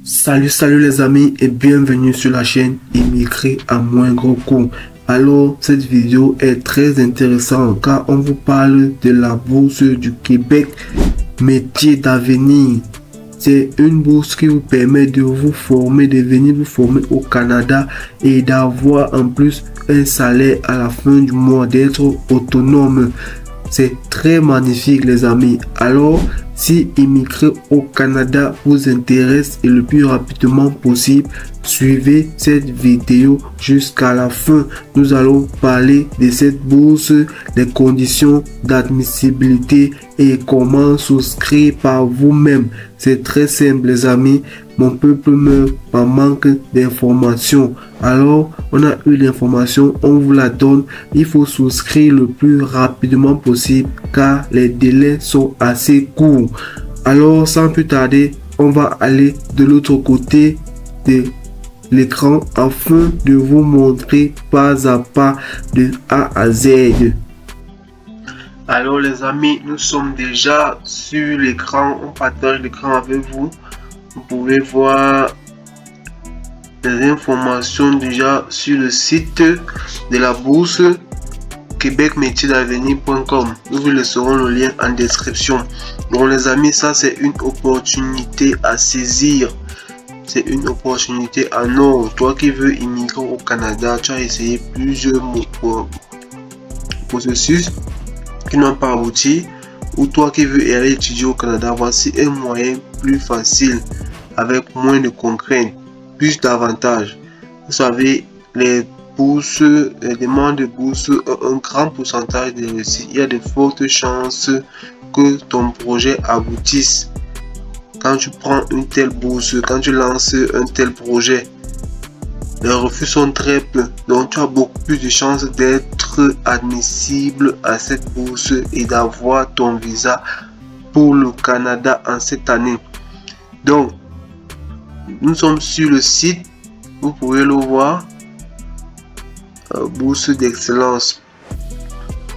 Salut les amis et bienvenue sur la chaîne Immigrer à moindre coût. Alors cette vidéo est très intéressante car on vous parle de la bourse du Québec métier d'avenir. C'est une bourse qui vous permet de vous former, de venir vous former au Canada et d'avoir en plus un salaire à la fin du mois, d'être autonome. C'est très magnifique les amis. Alors si immigrer au Canada vous intéresse et le plus rapidement possible, suivez cette vidéo jusqu'à la fin. Nous allons parler de cette bourse, des conditions d'admissibilité et comment souscrire par vous-même. C'est très simple les amis. Mon peuple meurt par manque d'informations. Alors, on a eu l'information, on vous la donne. Il faut souscrire le plus rapidement possible car les délais sont assez courts. Alors, sans plus tarder, on va aller de l'autre côté de l'écran afin de vous montrer pas à pas de A à Z. Alors les amis, nous sommes déjà sur l'écran, on partage l'écran avec vous. Vous pouvez voir les informations déjà sur le site de la bourse québecmétier-d'avenir.com. Nous vous laisserons le lien en description. Donc les amis, ça c'est une opportunité à saisir. C'est une opportunité en or. Toi qui veux immigrer au Canada, tu as essayé plusieurs processus qui n'ont pas abouti, ou toi qui veux aller étudier au Canada, voici un moyen plus facile avec moins de contraintes, plus d'avantages. Vous savez, les bourses, les demandes de bourse ont un grand pourcentage de réussite. Il y a de fortes chances que ton projet aboutisse quand tu prends une telle bourse, quand tu lances un tel projet. Les refus sont très peu, donc tu as beaucoup plus de chances d'être admissible à cette bourse et d'avoir ton visa pour le Canada en cette année. Donc, nous sommes sur le site, vous pouvez le voir, bourse d'excellence.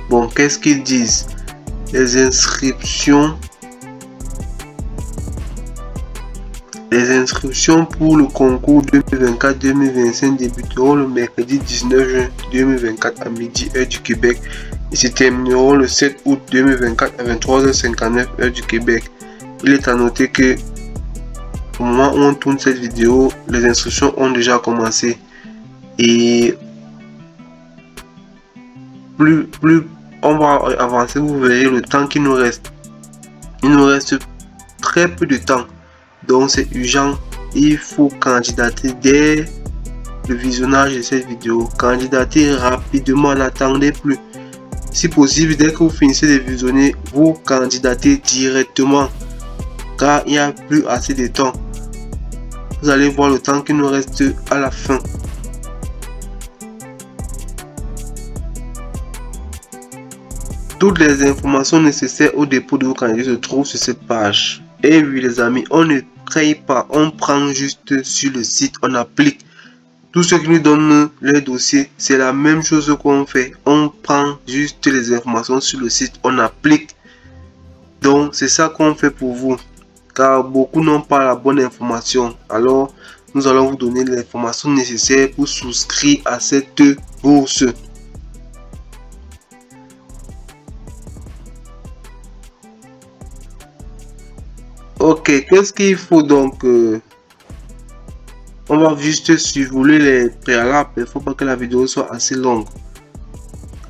Bon, qu'est-ce qu'ils disent? Les inscriptions. Les inscriptions pour le concours 2024-2025 débuteront le mercredi 19 juin 2024 à midi heure du Québec et se termineront le 7 août 2024 à 23h59 heure du Québec. Il est à noter que au moment où on tourne cette vidéo, les inscriptions ont déjà commencé et plus on va avancer, vous verrez le temps qui nous reste. Il nous reste très peu de temps. Donc c'est urgent, il faut candidater dès le visionnage de cette vidéo. Candidater rapidement, n'attendez plus. Si possible, dès que vous finissez de visionner, vous candidatez directement car il n'y a plus assez de temps. Vous allez voir le temps qui nous reste à la fin. Toutes les informations nécessaires au dépôt de vos candidatures se trouvent sur cette page. Et oui les amis, on ne crée pas, on prend juste sur le site, on applique. Tout ce qui nous donne le dossier, c'est la même chose qu'on fait. On prend juste les informations sur le site, on applique. Donc c'est ça qu'on fait pour vous. Car beaucoup n'ont pas la bonne information. Alors nous allons vous donner l'information nécessaire pour souscrire à cette bourse. Ok, qu'est-ce qu'il faut donc on va juste survoler les préalables. Il ne faut pas que la vidéo soit assez longue.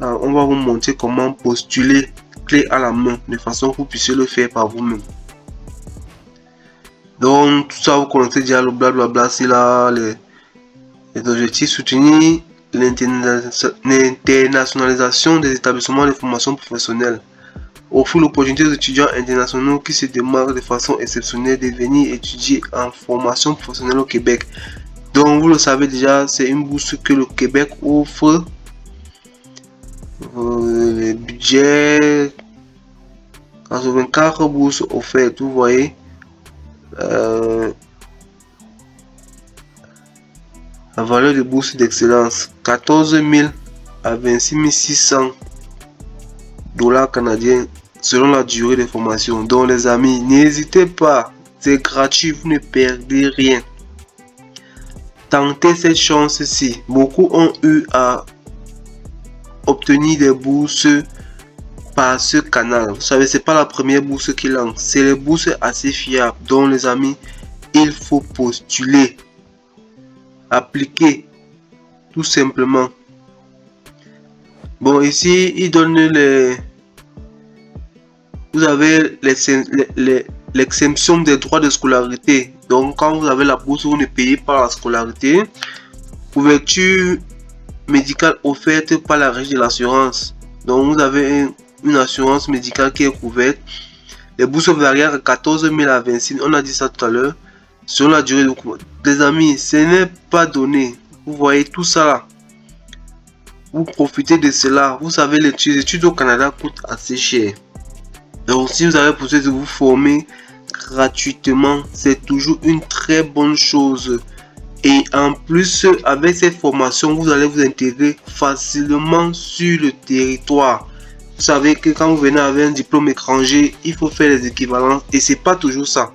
Alors, on va vous montrer comment postuler clé à la main de façon que vous puissiez le faire par vous-même. Donc tout ça vous connaissez déjà le blablabla, c'est là les objectifs: soutenir l'internationalisation des établissements de formation professionnelle, offrir l'opportunité aux étudiants internationaux qui se démarquent de façon exceptionnelle de venir étudier en formation professionnelle au Québec. Donc vous le savez déjà, c'est une bourse que le Québec offre. Les budgets, 84 bourses offertes, vous voyez. La valeur de bourse d'excellence, 14 000 à 26 600 $ canadiens selon la durée de formation. Donc les amis, n'hésitez pas, C'est gratuit, vous ne perdez rien. Tentez cette chance-ci. Beaucoup ont eu à obtenir des bourses par ce canal. Vous savez, c'est pas la première bourse qui lance. C'est les bourses assez fiables. Donc les amis, il faut postuler. Appliquer. Tout simplement. Bon, ici, il donne les... Vous avez l'exemption des droits de scolarité. Donc, quand vous avez la bourse, vous ne payez pas la scolarité. Couverture médicale offerte par la régie de l'assurance. Donc, vous avez une assurance médicale qui est couverte. Les bourses varient à 14 000 à 26 000. On a dit ça tout à l'heure. Sur la durée de cours. Les amis, ce n'est pas donné. Vous voyez tout ça là. Vous profitez de cela. Vous savez, les études au Canada coûtent assez cher. Donc, si vous avez possibilité de vous former gratuitement, c'est toujours une très bonne chose. Et en plus, avec cette formation, vous allez vous intégrer facilement sur le territoire. Vous savez que quand vous venez avec un diplôme étranger, il faut faire les équivalences et c'est pas toujours ça.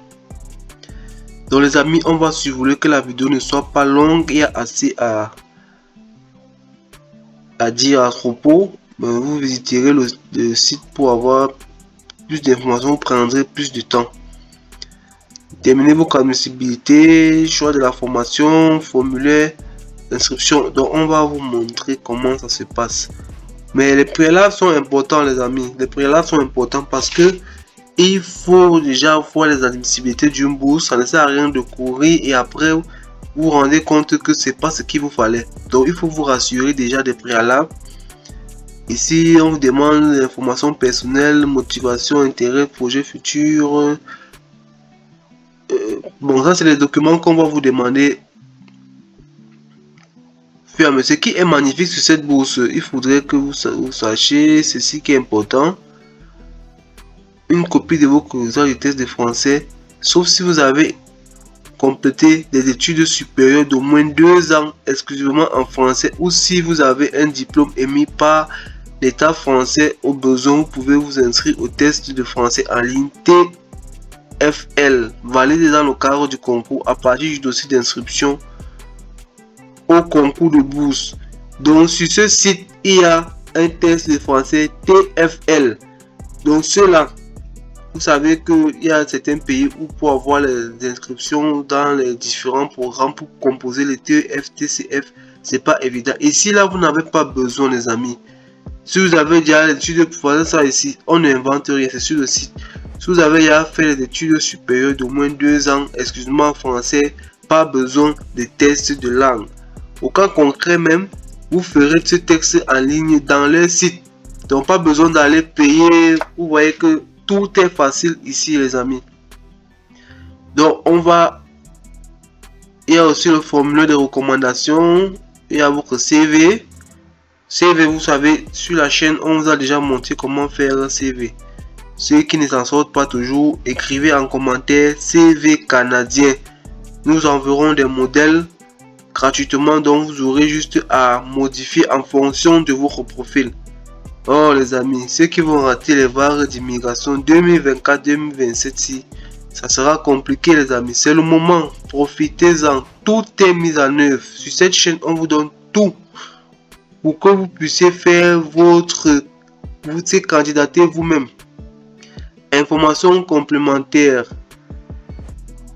Donc les amis, on va survoler que la vidéo ne soit pas longue. Il y a assez à dire à propos. Vous visiterez le site pour avoir plus d'informations. Vous prendrez plus de temps. Terminez vos admissibilités, choix de la formation, formulaire d'inscription. Donc on va vous montrer comment ça se passe. Mais les préalables sont importants les amis. Les préalables sont importants parce que il faut déjà voir les admissibilités d'une bourse. Ça ne sert à rien de courir et après vous vous rendez compte que c'est pas ce qu'il vous fallait. Donc il faut vous rassurer déjà des préalables. Ici on vous demande l'information personnelle, motivation, intérêt, projet futur. Bon, ça c'est les documents qu'on va vous demander. Ce qui est magnifique sur cette bourse, il faudrait que vous sachiez ceci qui est important. Une copie de vos résultats du test de français, sauf si vous avez complété des études supérieures d'au moins 2 ans exclusivement en français ou si vous avez un diplôme émis par l'État français. Au besoin, vous pouvez vous inscrire au test de français en ligne TFL, validé dans le cadre du concours à partir du dossier d'inscription au concours de bourse. Donc sur ce site, il y a un test de français TFL. Donc cela, vous savez qu'il y a certains pays où pour avoir les inscriptions dans les différents programmes pour composer les TEF, TCF, c'est pas évident. Ici là, vous n'avez pas besoin les amis. Si vous avez déjà l'étude pour faire ça ici, on n'invente rien, c'est sur le site. Si vous avez déjà fait les études supérieures d'au moins 2 ans, excusez-moi en français, pas besoin de tests de langue. Au cas concret même, vous ferez ce texte en ligne dans le site. Donc pas besoin d'aller payer. Vous voyez que tout est facile ici les amis. Donc on va... Il y a aussi le formulaire de recommandation. Il y a votre CV. CV, vous savez, sur la chaîne, on vous a déjà montré comment faire un CV. Ceux qui ne s'en sortent pas toujours, écrivez en commentaire CV canadien. Nous enverrons des modèles gratuitement, donc vous aurez juste à modifier en fonction de votre profil. Oh les amis, ceux qui vont rater les vagues d'immigration 2024-2027, si ça sera compliqué les amis, c'est le moment, profitez-en, tout est mis en œuvre. Sur cette chaîne, on vous donne tout pour que vous puissiez faire votre candidater vous-même. Informations complémentaires,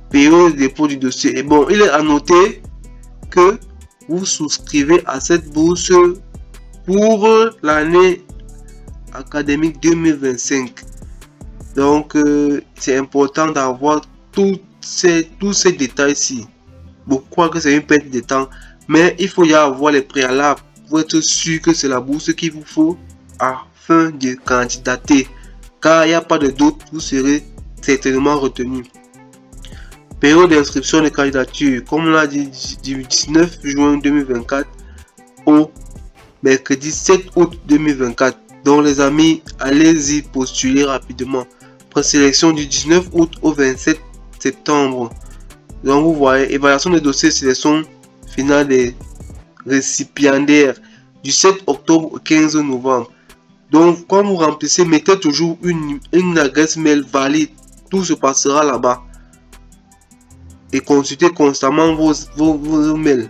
période de dépôt du dossier. Et bon, il est à noter que vous souscrivez à cette bourse pour l'année académique 2025. Donc c'est important d'avoir tous ces détails-ci. Pourquoi que c'est une perte de temps, mais il faut y avoir les préalables pour être sûr que c'est la bourse qu'il vous faut afin de candidater, car il n'y a pas de doute, vous serez certainement retenu. Période d'inscription de candidature, comme on l'a dit, du 19 juin 2024 au mercredi 7 août 2024. Donc les amis, allez-y postuler rapidement. Présélection du 19 août au 27 septembre. Donc vous voyez, évaluation des dossiers, sélection finale des récipiendaires du 7 octobre au 15 novembre. Donc quand vous remplissez, mettez toujours une adresse mail valide. Tout se passera là-bas. et consultez constamment vos mails.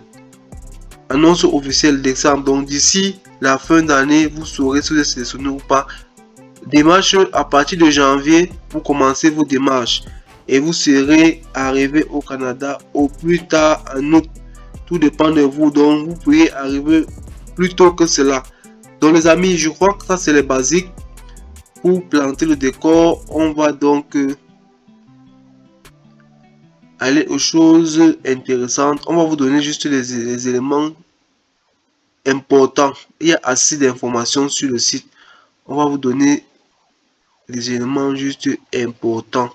Annonce officielle d'exemple. Donc d'ici la fin d'année, vous saurez si vous êtes sélectionné ou pas. Démarche à partir de janvier, vous commencez vos démarches et vous serez arrivé au Canada au plus tard en août. Tout dépend de vous, donc vous pouvez arriver plus tôt que cela. Donc les amis, je crois que ça c'est les basiques pour planter le décor. On va donc aller aux choses intéressantes. On va vous donner juste les éléments importants. Il y a assez d'informations sur le site. On va vous donner les éléments juste importants.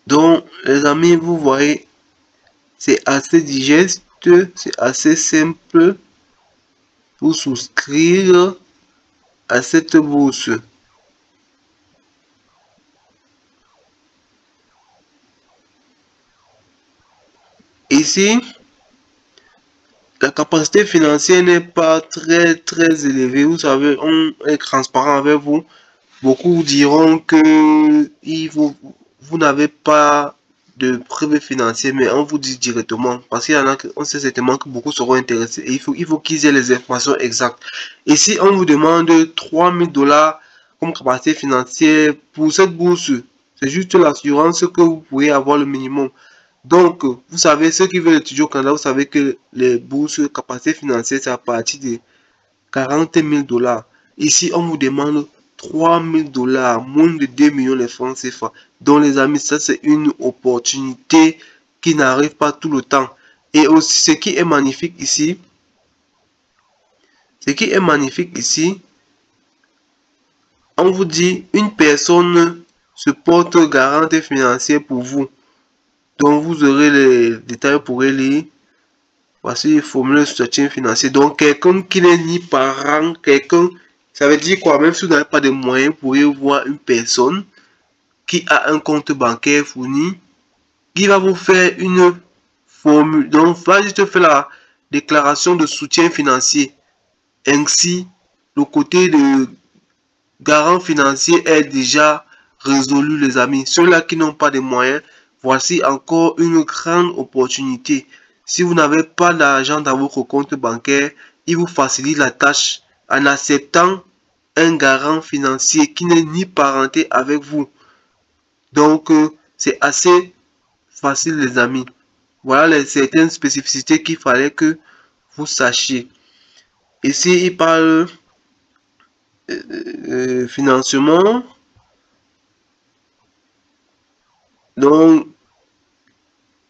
Donc les amis, vous voyez, c'est assez digeste, c'est assez simple pour souscrire à cette bourse. Ici, la capacité financière n'est pas très élevée. Vous savez, on est transparent avec vous. Beaucoup diront que vous n'avez pas de preuves financières, mais on vous dit directement. Parce qu'il y en a, on sait certainement que beaucoup seront intéressés. Et il faut qu'ils aient les informations exactes. Ici, on vous demande 3000 $ comme capacité financière pour cette bourse. C'est juste l'assurance que vous pouvez avoir le minimum. Donc, vous savez, ceux qui veulent étudier au Canada, vous savez que les bourses capacité financière, c'est à partir de 40 000 $. Ici, on vous demande 3 000 $, moins de 2 millions de francs CFA. Donc, les amis, ça, c'est une opportunité qui n'arrive pas tout le temps. Et aussi, ce qui est magnifique ici, on vous dit, une personne se porte garante financière pour vous. Donc, vous aurez les détails pour lire. Voici le formulaire de soutien financier. Donc, quelqu'un qui n'est ni parent, ça veut dire quoi? Même si vous n'avez pas de moyens, vous pourriez voir une personne qui a un compte bancaire fourni, qui va vous faire une formule. Donc, va juste faire la déclaration de soutien financier. Ainsi, le côté de garant financier est déjà résolu, les amis. Ceux-là qui n'ont pas de moyens, voici encore une grande opportunité. Si vous n'avez pas d'argent dans votre compte bancaire, il vous facilite la tâche en acceptant un garant financier qui n'est ni parenté avec vous. Donc, c'est assez facile, les amis. Voilà certaines spécificités qu'il fallait que vous sachiez. Ici, il parle financement. Donc,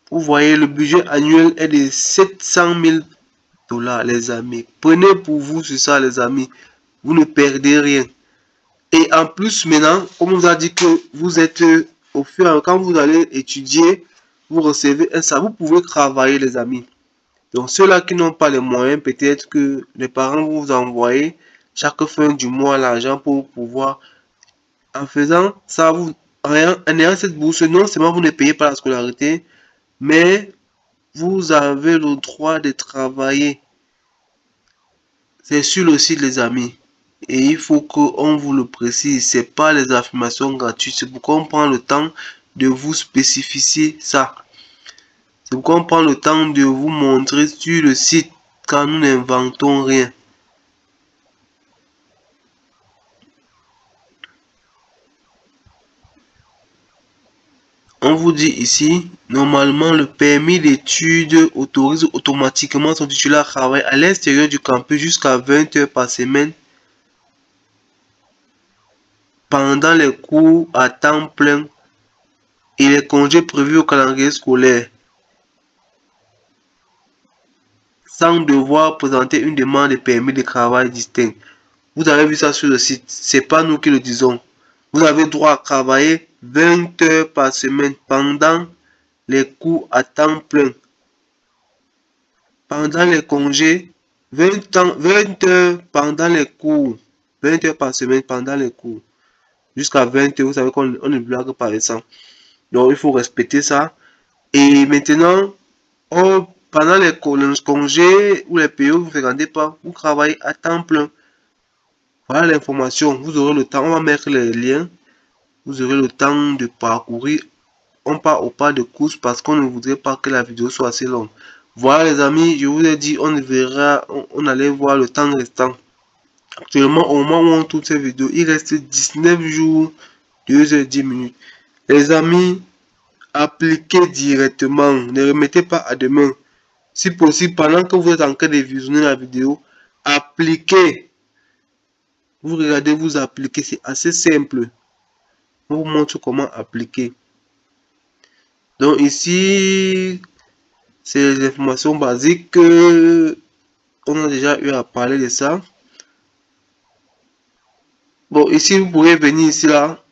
vous voyez, le budget annuel est de 700 000 $, les amis. Prenez pour vous sur ça, les amis. Vous ne perdez rien. Et en plus, maintenant, comme on vous a dit que vous êtes au fur et à mesure, quand vous allez étudier, vous recevez un salaire. Vous pouvez travailler, les amis. Donc, ceux-là qui n'ont pas les moyens, peut-être que les parents vont vous envoyer chaque fin du mois l'argent pour pouvoir. En faisant ça, en ayant cette bourse, non seulement vous ne payez pas la scolarité, mais vous avez le droit de travailler. C'est sur le site, les amis. Et il faut qu'on vous le précise. C'est pas les affirmations gratuites. C'est pourquoi on prend le temps de vous spécifier ça. C'est pourquoi on prend le temps de vous montrer sur le site quand nous n'inventons rien. On vous dit ici, normalement le permis d'études autorise automatiquement son titulaire à travailler à l'extérieur du campus jusqu'à 20 heures par semaine pendant les cours à temps plein et les congés prévus au calendrier scolaire, sans devoir présenter une demande de permis de travail distinct. Vous avez vu ça sur le site, c'est pas nous qui le disons. Vous avez droit à travailler 20 heures par semaine pendant les cours à temps plein. Pendant les congés, 20 heures pendant les cours. 20 heures par semaine pendant les cours. Jusqu'à 20 heures, vous savez qu'on ne blague pas avec ça. Donc, il faut respecter ça. Et maintenant, pendant les congés ou les périodes où vous ne fréquentez pas, vous travaillez à temps plein. Voilà l'information. Vous aurez le temps. On va mettre les liens. Vous aurez le temps de parcourir. On part au pas de course parce qu'on ne voudrait pas que la vidéo soit assez longue. Voilà les amis, je vous ai dit, on verra, on allait voir le temps restant. Actuellement, au moment où on tourne cette vidéo, il reste 19 jours, 2h10 minutes. Les amis, appliquez directement. Ne remettez pas à demain. Si possible, pendant que vous êtes en train de visionner la vidéo, appliquez. Vous regardez, vous appliquez. C'est assez simple. On vous montre comment appliquer. Donc ici, c'est les informations basiques. On a déjà eu à parler de ça. Bon, ici, vous pourrez venir ici, là.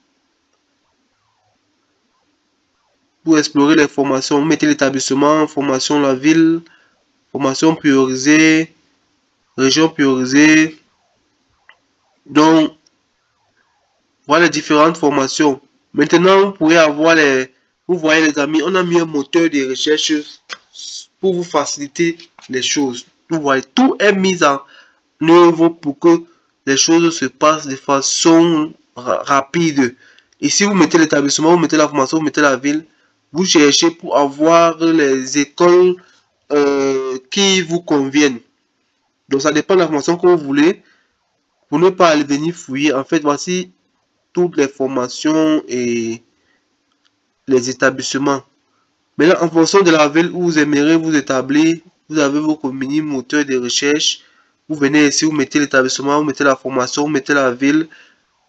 Pour explorer les formations. Vous mettez l'établissement, formation la ville, formation priorisée, région priorisée. Donc, voilà les différentes formations. Maintenant, vous pourrez avoir les... Vous voyez les amis, on a mis un moteur de recherche pour vous faciliter les choses. Vous voyez, tout est mis en œuvre pour que les choses se passent de façon rapide. Ici, vous mettez l'établissement, vous mettez la formation, vous mettez la ville. Vous cherchez pour avoir les écoles qui vous conviennent. Donc, ça dépend de la formation que vous voulez. Pour ne pas aller venir fouiller, en fait, voici toutes les formations et les établissements. Maintenant, en fonction de la ville où vous aimeriez vous établir, vous avez vos mini moteurs de recherche. Vous venez ici, vous mettez l'établissement, vous mettez la formation, vous mettez la ville,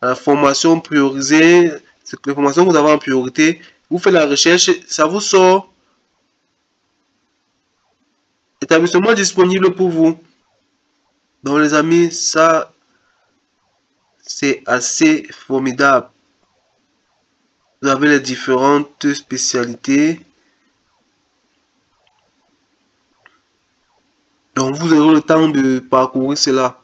la formation priorisée, c'est les formations que vous avez en priorité. Vous faites la recherche, ça vous sort établissement disponible pour vous. Donc les amis, ça c'est assez formidable. Vous avez les différentes spécialités. Donc vous aurez le temps de parcourir cela.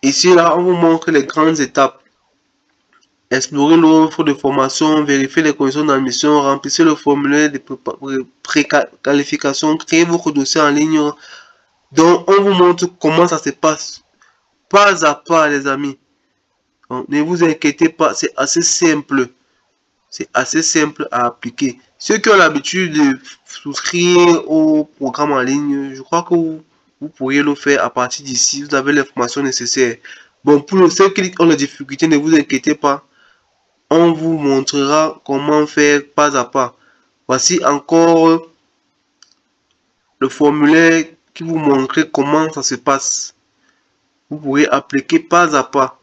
Ici là, on vous montre les grandes étapes. Explorer l'offre de formation, vérifier les conditions d'admission, remplissez le formulaire de préqualification, créez votre dossier en ligne. Donc on vous montre comment ça se passe. Pas à pas les amis. Donc, ne vous inquiétez pas, c'est assez simple. C'est assez simple à appliquer. Ceux qui ont l'habitude de souscrire au programme en ligne, je crois que vous pourriez le faire à partir d'ici. Vous avez l'information nécessaire. Bon, pour ceux qui ont la difficulté, ne vous inquiétez pas. On vous montrera comment faire pas à pas. Voici encore le formulaire qui vous montre comment ça se passe. Vous pourrez appliquer pas à pas.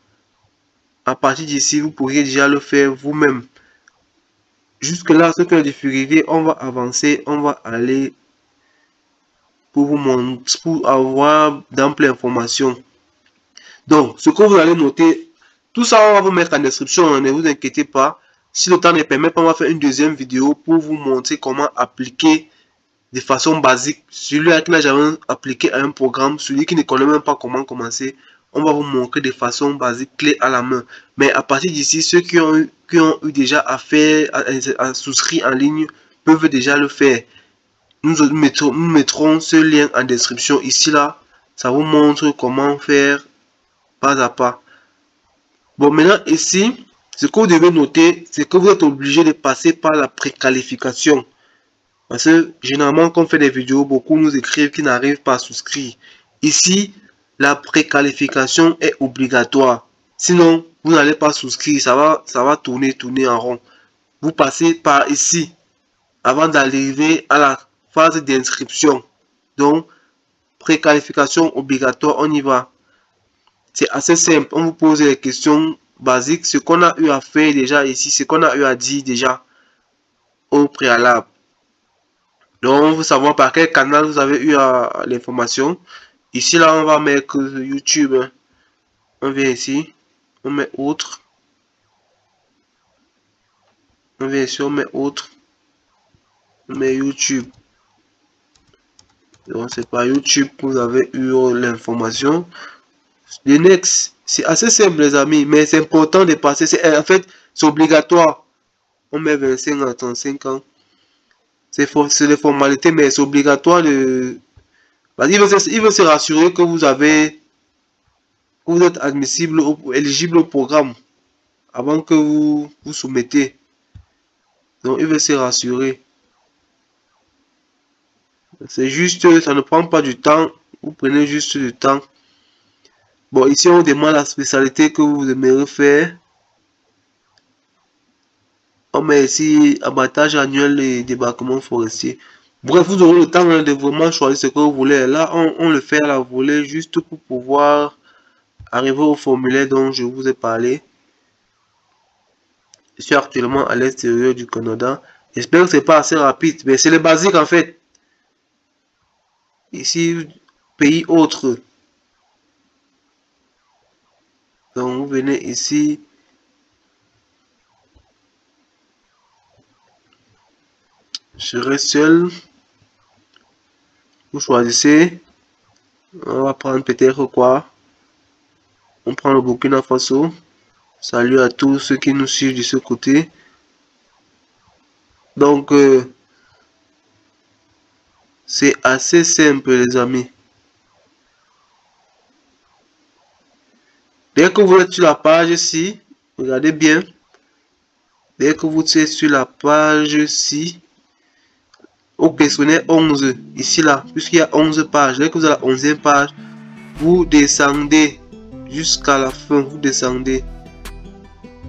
À partir d'ici, vous pourriez déjà le faire vous-même. Jusque là, ce que la difficulté, on va avancer, on va aller pour vous montrer, pour avoir d'amples informations. Donc, ce que vous allez noter, tout ça, on va vous mettre en description, hein, ne vous inquiétez pas. Si le temps ne permet pas, on va faire une deuxième vidéo pour vous montrer comment appliquer de façon basique. Celui qui n'a jamais appliqué à un programme, celui qui ne connaît même pas comment commencer, on va vous montrer de façon basique, clé à la main. Mais à partir d'ici, ceux qui ont eu déjà à faire, à souscrire en ligne, peuvent déjà le faire. Nous mettrons ce lien en description. Ici, là, ça vous montre comment faire pas à pas. Bon, maintenant, ici, ce que vous devez noter, c'est que vous êtes obligé de passer par la préqualification. Parce que généralement, quand on fait des vidéos, beaucoup nous écrivent qu'ils n'arrivent pas à souscrire. Ici, la préqualification est obligatoire. Sinon, vous n'allez pas souscrire. Ça va tourner en rond. Vous passez par ici avant d'arriver à la phase d'inscription. Donc, préqualification obligatoire, on y va. C'est assez simple. On vous pose les questions basiques. Ce qu'on a eu à faire déjà ici, ce qu'on a eu à dire déjà au préalable. Donc, on veut savoir par quel canal vous avez eu l'information. Ici, là, on va mettre YouTube. On vient ici. On met autre. On vient ici, on met autre. On met YouTube. Donc, c'est par YouTube que vous avez eu l'information. Le next, c'est assez simple, les amis. Mais c'est important de passer. En fait, c'est obligatoire. On met 25 à 35 ans. C'est les formalités, mais c'est obligatoire de Il veut se rassurer que vous êtes admissible ou éligible au programme avant que vous vous soumettez. Donc il veut se rassurer. C'est juste, ça ne prend pas du temps. Vous prenez juste du temps. Bon, ici on demande la spécialité que vous aimeriez faire. On met ici abattage annuel et débarquement forestier. Bref, vous aurez le temps de vraiment choisir ce que vous voulez. Là, on le fait à la volée juste pour pouvoir arriver au formulaire dont je vous ai parlé. Je suis actuellement à l'extérieur du Canada. J'espère que c'est pas assez rapide, mais c'est le basique en fait. Ici, pays autre. Donc, vous venez ici. Je serai seul. Vous choisissez. On va prendre peut-être quoi? On prend le Burkina Faso. Salut à tous ceux qui nous suivent de ce côté. Donc, c'est assez simple, les amis. Dès que vous êtes sur la page ici, regardez bien. Dès que vous êtes sur la page ici, au questionnaire 11, ici là, puisqu'il y a 11 pages, dès que vous êtes à la 11e page, vous descendez jusqu'à la fin, vous descendez.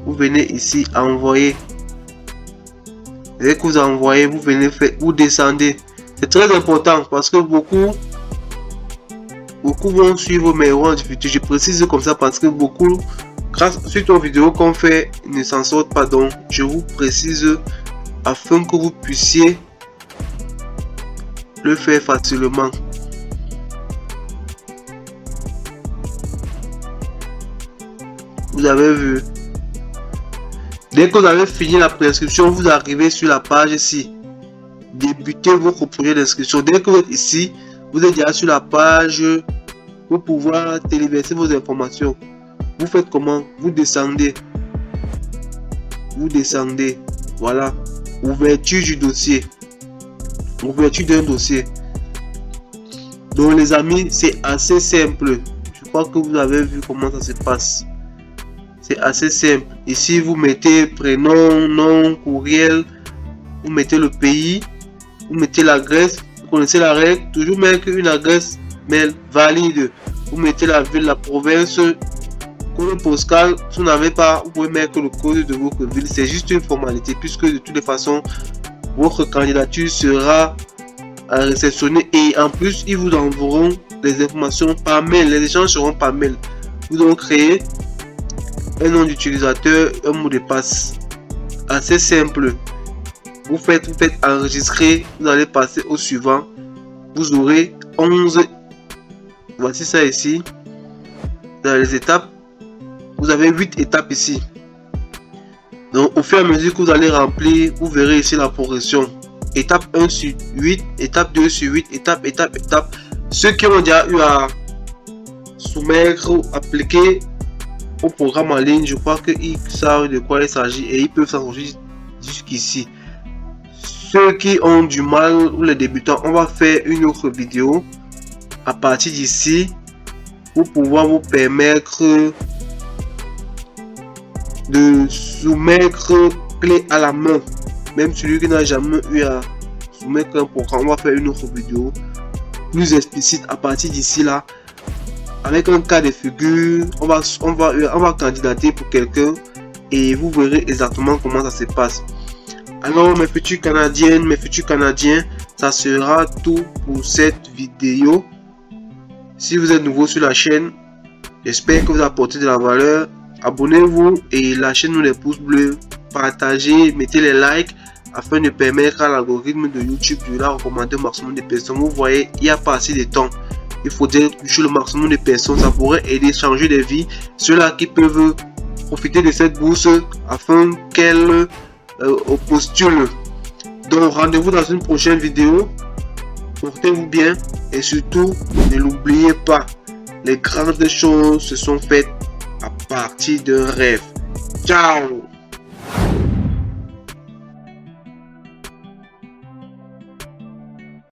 Vous venez ici, envoyer. Dès que vous envoyez, vous venez faire, vous descendez. C'est très important parce que beaucoup vont suivre mes rois du futur. Je précise comme ça parce que beaucoup, suite aux vidéos qu'on fait, ne s'en sortent pas. Donc, je vous précise afin que vous puissiez le faire facilement. Vous avez vu. Dès que vous avez fini la prescription, vous arrivez sur la page ici. Débutez votre projet d'inscription. Dès que vous êtes ici, vous êtes déjà sur la page pour pouvoir téléverser vos informations. Vous faites comment? Vous descendez. Vous descendez. Voilà. Ouverture du dossier. Ouverture d'un dossier. Donc les amis, c'est assez simple. Je crois que vous avez vu comment ça se passe. C'est assez simple. Ici, vous mettez prénom, nom, courriel. Vous mettez le pays. Vous mettez l'adresse. Vous connaissez la règle. Toujours mettre une adresse mail valide. Vous mettez la ville, la province. Code postal. Si vous n'avez pas, vous pouvez mettre le code de votre ville. C'est juste une formalité. Puisque de toutes les façons, votre candidature sera réceptionnée. Et en plus, ils vous enverront les informations par mail. Les échanges seront par mail. Vous allez créer un nom d'utilisateur, un mot de passe. Assez simple. Vous faites enregistrer, vous allez passer au suivant. Vous aurez 11. Voici ça ici. Dans les étapes, vous avez 8 étapes ici. Donc au fur et à mesure que vous allez remplir, vous verrez ici la progression. Étape 1 sur 8, étape 2 sur 8, étape. Ceux qui ont déjà eu à soumettre ou appliquer au programme en ligne, je crois qu'ils savent de quoi il s'agit et ils peuvent s'enregistrer jusqu'ici. Ceux qui ont du mal ou les débutants, on va faire une autre vidéo à partir d'ici pour pouvoir vous permettre de soumettre clé à la main. Même celui qui n'a jamais eu à soumettre un programme, on va faire une autre vidéo plus explicite à partir d'ici là. Avec un cas de figure, on va candidater pour quelqu'un et vous verrez exactement comment ça se passe. Alors mes futurs Canadiennes, mes futurs Canadiens, ça sera tout pour cette vidéo. Si vous êtes nouveau sur la chaîne, j'espère que vous apportez de la valeur. Abonnez-vous et lâchez-nous les pouces bleus, partagez, mettez les likes afin de permettre à l'algorithme de YouTube de la recommander au maximum de personnes. Vous voyez, il n'y a pas assez de temps. Il faudrait toucher le maximum de personnes. Ça pourrait aider à changer des vies. Ceux-là qui peuvent profiter de cette bourse afin qu'elles postulent. Donc rendez-vous dans une prochaine vidéo. Portez-vous bien et surtout ne l'oubliez pas. Les grandes choses se sont faites à partir d'un rêve. Ciao!